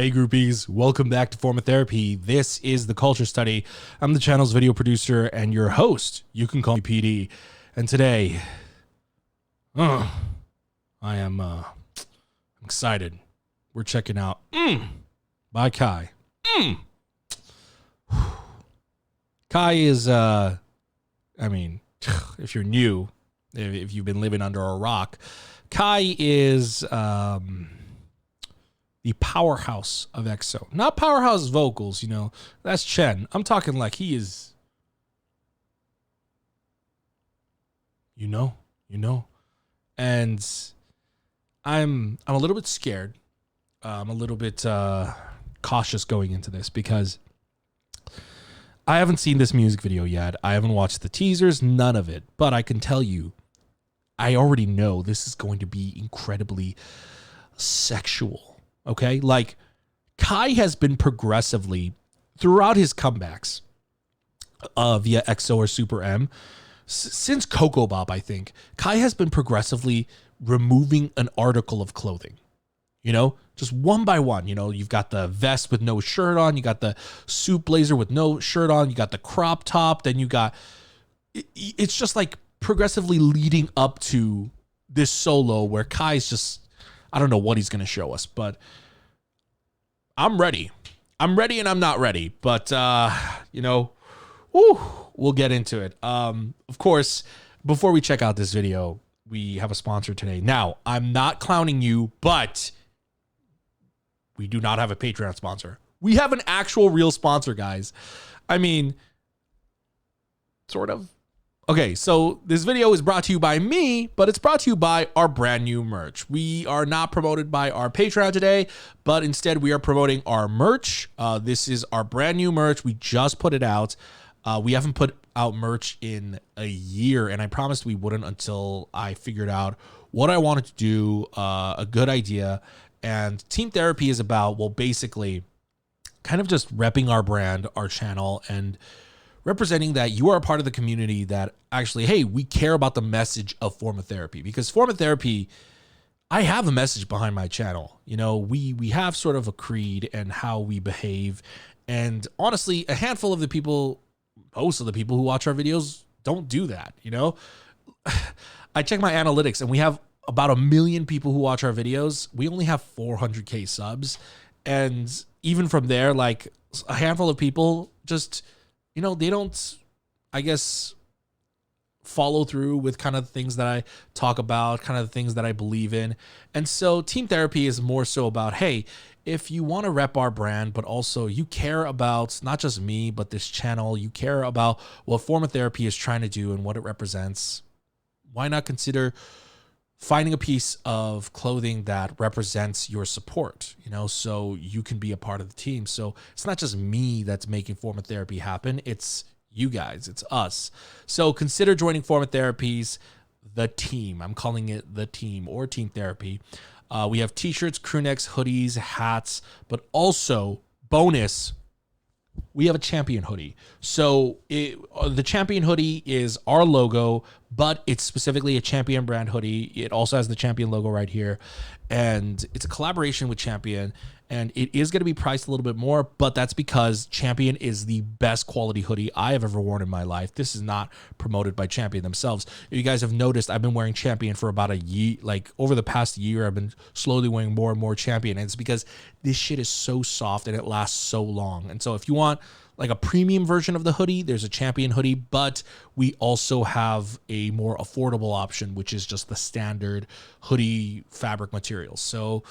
Hey groupies, welcome back to Form of Therapy. This is the Culture Study. I'm the channel's video producer and your host. You can call me PD. And today, I am excited. We're checking out by Kai. Kai is, if you're new, if you've been living under a rock, Kai is the powerhouse of EXO. Not powerhouse vocals, that's Chen. I'm talking like he is, you know. And I'm a little bit scared. I'm a little bit cautious going into this because I haven't seen this music video yet. I haven't watched the teasers, none of it. But I can tell you, I already know this is going to be incredibly sexual. Okay? Like, Kai has been progressively, throughout his comebacks via EXO or Super M, since Coco Bob, I think, Kai has been progressively removing an article of clothing. Just one by one. You've got the vest with no shirt on. You got the suit blazer with no shirt on. You got the crop top. Then you got, it's just like progressively leading up to this solo where Kai's just, I don't know what he's going to show us, but I'm ready. I'm ready and I'm not ready, but, we'll get into it. Of course, before we check out this video, we have a sponsor today. Now, I'm not clowning you, but we do not have a Patreon sponsor. We have an actual real sponsor, guys. I mean, sort of. Okay, so this video is brought to you by me, but it's brought to you by our brand new merch. We are not promoted by our Patreon today, but instead we are promoting our merch. This is our brand new merch. We just put it out. We haven't put out merch in a year, and I promised we wouldn't until I figured out what I wanted to do, a good idea. And Team Therapy is about, well, basically kind of just repping our brand, our channel, and representing that you are a part of the community that actually, hey, we care about the message of Form of Therapy. Because Form of Therapy, I have a message behind my channel. We have sort of a creed and how we behave. And honestly, a handful of the people, most of the people who watch our videos don't do that. I check my analytics and we have about 1 million people who watch our videos. We only have 400K subs. And even from there, like a handful of people just, they don't, I guess, follow through with kind of things that I talk about, kind of the things that I believe in. And so Team Therapy is more so about, hey, if you want to rep our brand, but also you care about not just me, but this channel, you care about what Form of Therapy is trying to do and what it represents, why not consider finding a piece of clothing that represents your support, so you can be a part of the team. So it's not just me that's making Form of Therapy happen. It's you guys. It's us. So consider joining Form of Therapy's The Team. I'm calling it The Team or Team Therapy. We have t-shirts, crew necks, hoodies, hats, but also bonus, we have a champion hoodie. So the champion hoodie is our logo, but it's specifically a champion brand hoodie. It also has the champion logo right here. And it's a collaboration with Champion. And it is going to be priced a little bit more, but that's because Champion is the best quality hoodie I have ever worn in my life. This is not promoted by Champion themselves. If you guys have noticed, I've been wearing Champion for about a year. Like over the past year, I've been slowly wearing more and more Champion. And it's because this shit is so soft and it lasts so long. And so if you want like a premium version of the hoodie, there's a Champion hoodie, but we also have a more affordable option, which is just the standard hoodie fabric material. So,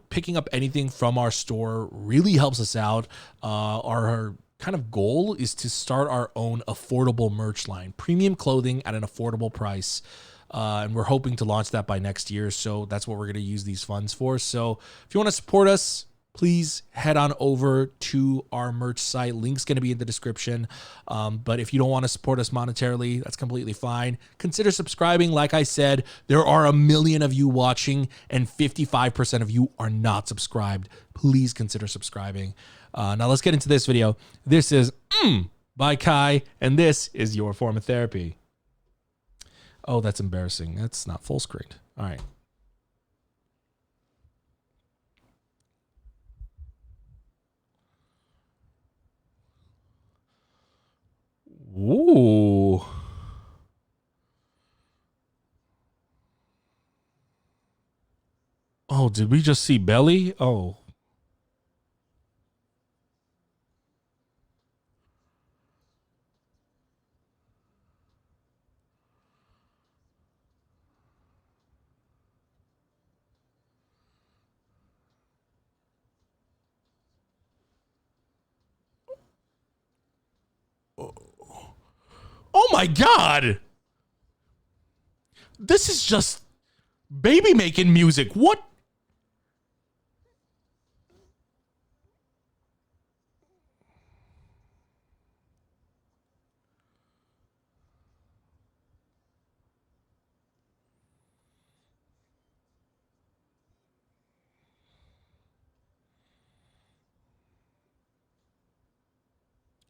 picking up anything from our store really helps us out. Our kind of goal is to start our own affordable merch line, premium clothing at an affordable price. And we're hoping to launch that by next year. So that's what we're going to use these funds for. So if you want to support us, please head on over to our merch site. Link's going to be in the description. But if you don't want to support us monetarily, that's completely fine. Consider subscribing. Like I said, there are 1 million of you watching and 55% of you are not subscribed. Please consider subscribing. Now let's get into this video. This is by Kai, and this is your Form of Therapy. Oh, that's embarrassing. That's not full screen. All right. did we just see belly? Oh. Oh my God. This is just baby making music. What?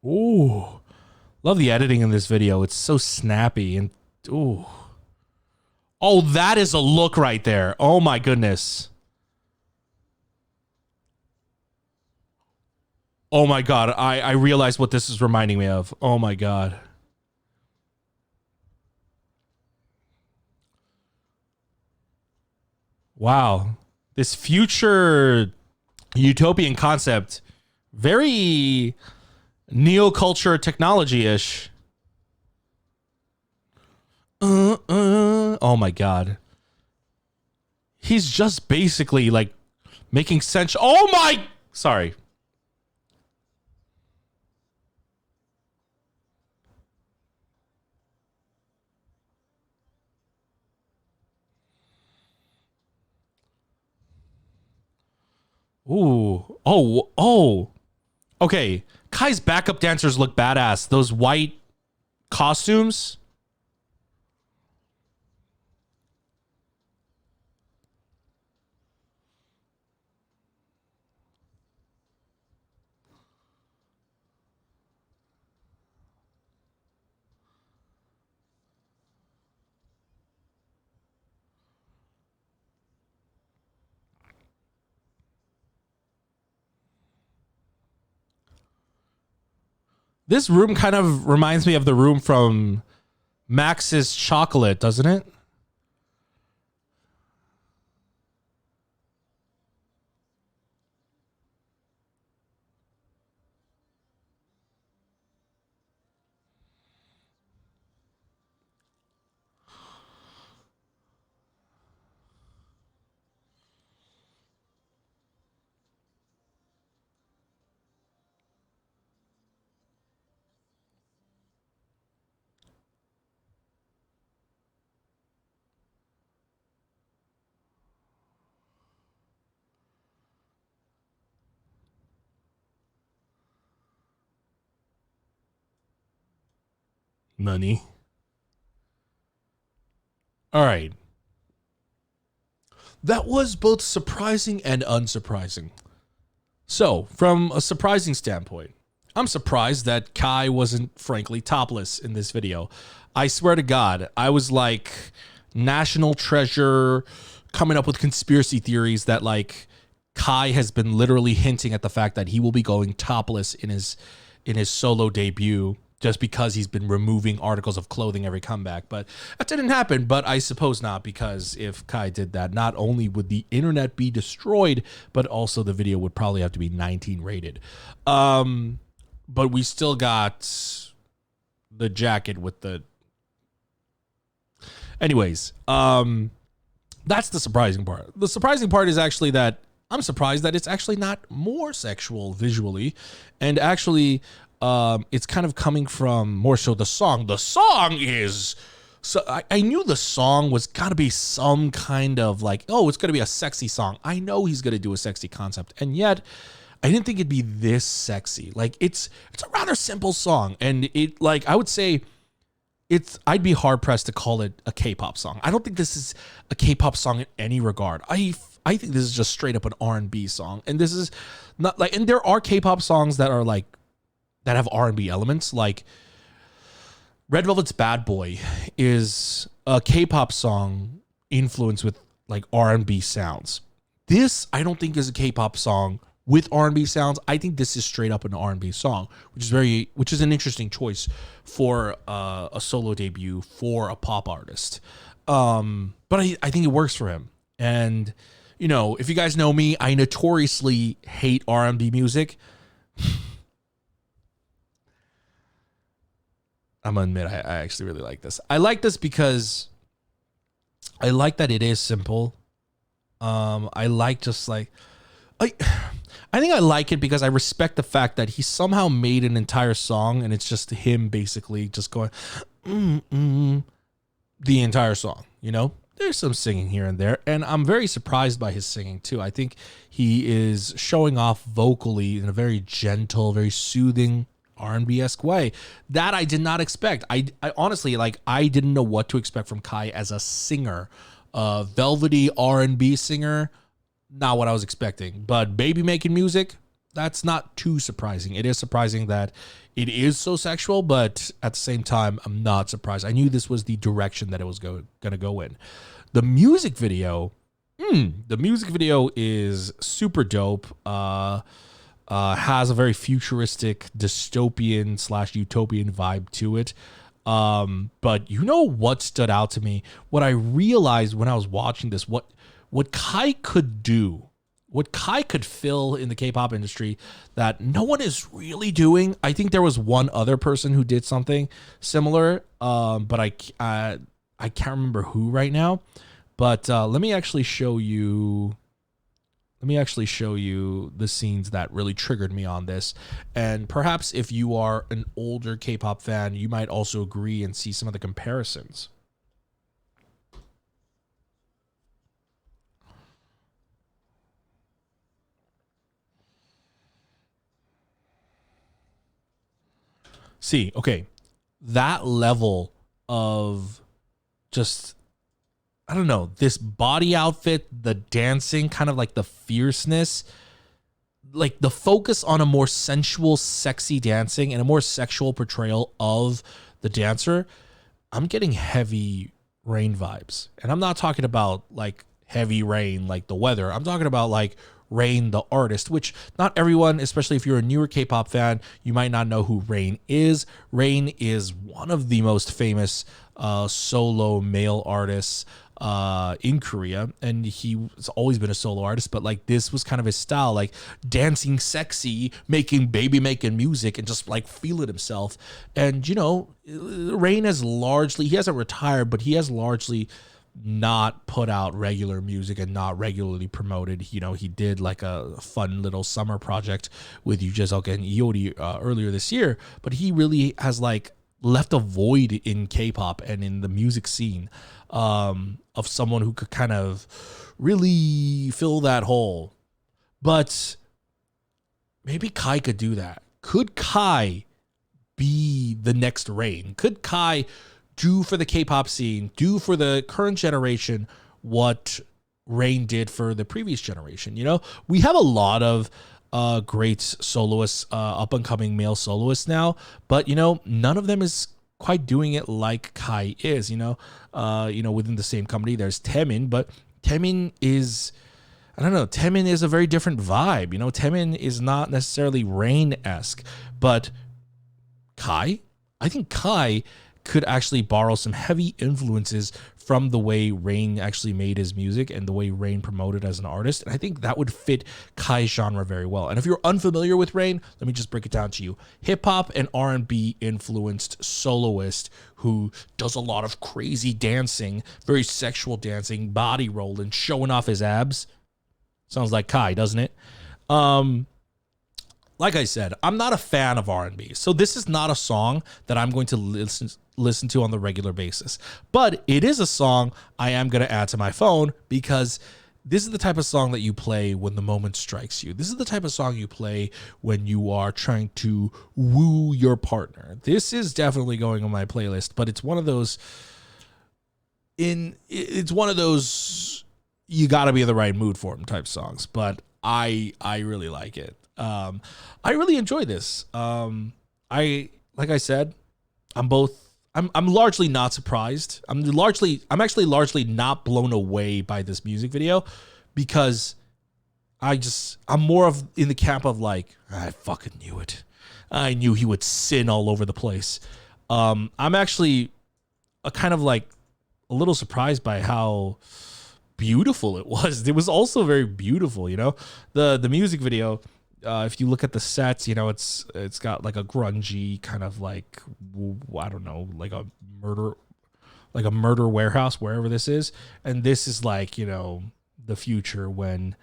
Ooh. Love the editing in this video. It's so snappy and ooh. Oh, that is a look right there. Oh my goodness. Oh my God. I realize what this is reminding me of. Oh my God. Wow. This future utopian concept, very neoculture technology-ish. Oh my God. He's just basically like making sense. Oh my, sorry. Ooh. Oh. Okay. Kai's backup dancers look badass. Those white costumes. This room kind of reminds me of the room from Max's Chocolate, doesn't it? Nani. All right. That was both surprising and unsurprising. So, from a surprising standpoint, I'm surprised that Kai wasn't frankly topless in this video. I swear to God, I was like National Treasure coming up with conspiracy theories that like Kai has been literally hinting at the fact that he will be going topless in his solo debut just because he's been removing articles of clothing every comeback. But that didn't happen, but I suppose not, because if Kai did that, not only would the internet be destroyed, but also the video would probably have to be 19 rated. But we still got the jacket with the... Anyways, that's the surprising part. The surprising part is actually that I'm surprised that it's actually not more sexual visually, and actually it's kind of coming from more so the song. The song is... So I knew the song was gotta be some kind of like, oh, it's gonna be a sexy song. I know he's gonna do a sexy concept, and yet I didn't think it'd be this sexy. Like it's a rather simple song, and it like I would say I'd be hard pressed to call it a K-pop song. I don't think this is a K-pop song in any regard. I think this is just straight up an R&B song, and this is not like. And there are K-pop songs that are like that have R&B elements, like Red Velvet's Bad Boy is a K-pop song influenced with like R&B sounds. This I don't think is a K-pop song with R&B sounds. I think this is straight up an R&B song, which is an interesting choice for a solo debut for a pop artist. But I think it works for him. And you know, if you guys know me, I notoriously hate R&B music. I'm gonna admit, I actually really like this. I like this because I like that it is simple. I like just like I I think I like it because I respect the fact that he somehow made an entire song and it's just him basically just going the entire song, you know? There's some singing here and there, and I'm very surprised by his singing too. I think he is showing off vocally in a very gentle, very soothing R&B-esque way that I did not expect. I honestly, like, I didn't know what to expect from Kai as a singer. Velvety R&B singer, not what I was expecting. But baby making music, that's not too surprising. It is surprising that it is so sexual, but at the same time, I'm not surprised. I knew this was the direction that it was going to go in. The music video is super dope. Has a very futuristic, dystopian / utopian vibe to it. But you know what stood out to me? What I realized when I was watching this, what Kai could do, what Kai could fill in the K-pop industry that no one is really doing. I think there was one other person who did something similar, but I can't remember who right now. But let me actually show you the scenes that really triggered me on this. And perhaps if you are an older K-pop fan, you might also agree and see some of the comparisons. See, okay, that level of just, I don't know, this body outfit, the dancing, kind of like the fierceness, like the focus on a more sensual, sexy dancing and a more sexual portrayal of the dancer. I'm getting heavy rain vibes. And I'm not talking about like heavy rain like the weather. I'm talking about like Rain the artist, which not everyone, especially if you're a newer K-pop fan, you might not know who Rain is. Rain is one of the most famous solo male artists in Korea, and he's always been a solo artist, but like this was kind of his style, like dancing sexy, making music and just like feeling himself. And you know, Rain has largely, he hasn't retired, but he has largely not put out regular music and not regularly promoted. You know, he did like a fun little summer project with Yoo Jae-suk and Iori earlier this year, but he really has like left a void in K-pop and in the music scene of someone who could kind of really fill that hole. But maybe Kai could do that. Could Kai be the next Rain? Could Kai do for the K-pop scene, do for the current generation what Rain did for the previous generation? You know, we have a lot of great soloists, up and coming male soloists now, but you know, none of them is quite doing it like Kai is. You know, within the same company, there's Taemin, but Taemin is, I don't know, Taemin is a very different vibe. You know, Taemin is not necessarily Rain-esque, but Kai, I think Kai could actually borrow some heavy influences from the way Rain actually made his music and the way Rain promoted as an artist. And I think that would fit Kai's genre very well. And if you're unfamiliar with Rain, let me just break it down to you. Hip hop and R&B influenced soloist who does a lot of crazy dancing, very sexual dancing, body rolling, showing off his abs. Sounds like Kai, doesn't it? Like I said, I'm not a fan of R&B, so this is not a song that I'm going to listen to on the regular basis. But it is a song I am going to add to my phone because this is the type of song that you play when the moment strikes you. This is the type of song you play when you are trying to woo your partner. This is definitely going on my playlist, but it's one of those you got to be in the right mood for them type songs, but I really like it. I really enjoy this. Like I said, I'm largely not surprised. I'm actually largely not blown away by this music video because I'm more of in the camp of like, I fucking knew it. I knew he would sin all over the place. I'm actually a kind of like a little surprised by how beautiful it was. It was also very beautiful, you know. The music video, if you look at the sets, you know, it's got like a grungy kind of like, I don't know, like a murder warehouse wherever this is, and this is like, you know, the future when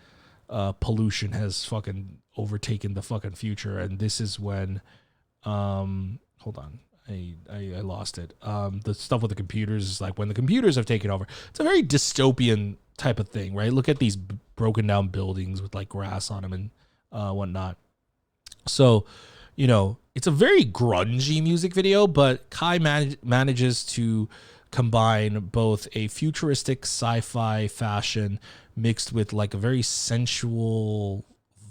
pollution has fucking overtaken the fucking future, and this is when hold on, I lost it. The stuff with the computers is like when the computers have taken over. It's a very dystopian type of thing, right? Look at these broken down buildings with like grass on them and whatnot. So, you know, it's a very grungy music video, but Kai manages to combine both a futuristic sci-fi fashion mixed with like a very sensual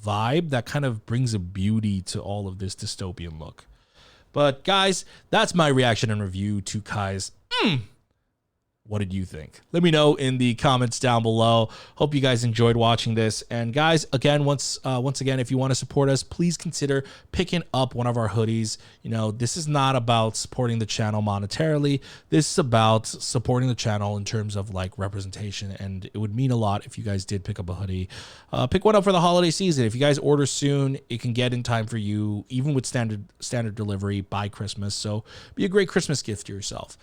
vibe that kind of brings a beauty to all of this dystopian look. But guys, that's my reaction and review to Kai's What did you think? Let me know in the comments down below. Hope you guys enjoyed watching this. And guys, again, once again, if you want to support us, please consider picking up one of our hoodies. You know, this is not about supporting the channel monetarily. This is about supporting the channel in terms of like representation. And it would mean a lot if you guys did pick up a hoodie. Pick one up for the holiday season. If you guys order soon, it can get in time for you, even with standard delivery by Christmas. So be a great Christmas gift to yourself.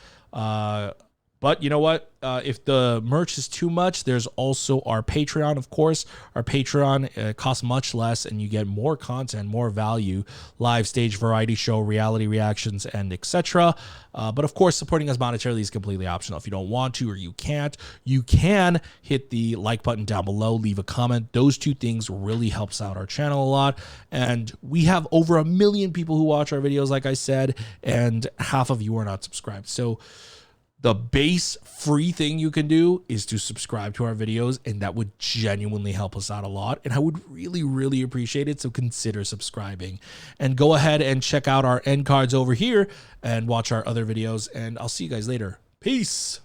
But you know what? If the merch is too much, there's also our Patreon, of course. Our Patreon costs much less, and you get more content, more value, live stage variety show, reality reactions, and etc. But of course, supporting us monetarily is completely optional. If you don't want to or you can't, you can hit the like button down below, leave a comment. Those two things really helps out our channel a lot. And we have over 1 million people who watch our videos, like I said, and half of you are not subscribed. So the base free thing you can do is to subscribe to our videos, and that would genuinely help us out a lot. And I would really, really appreciate it. So consider subscribing and go ahead and check out our end cards over here and watch our other videos. And I'll see you guys later. Peace.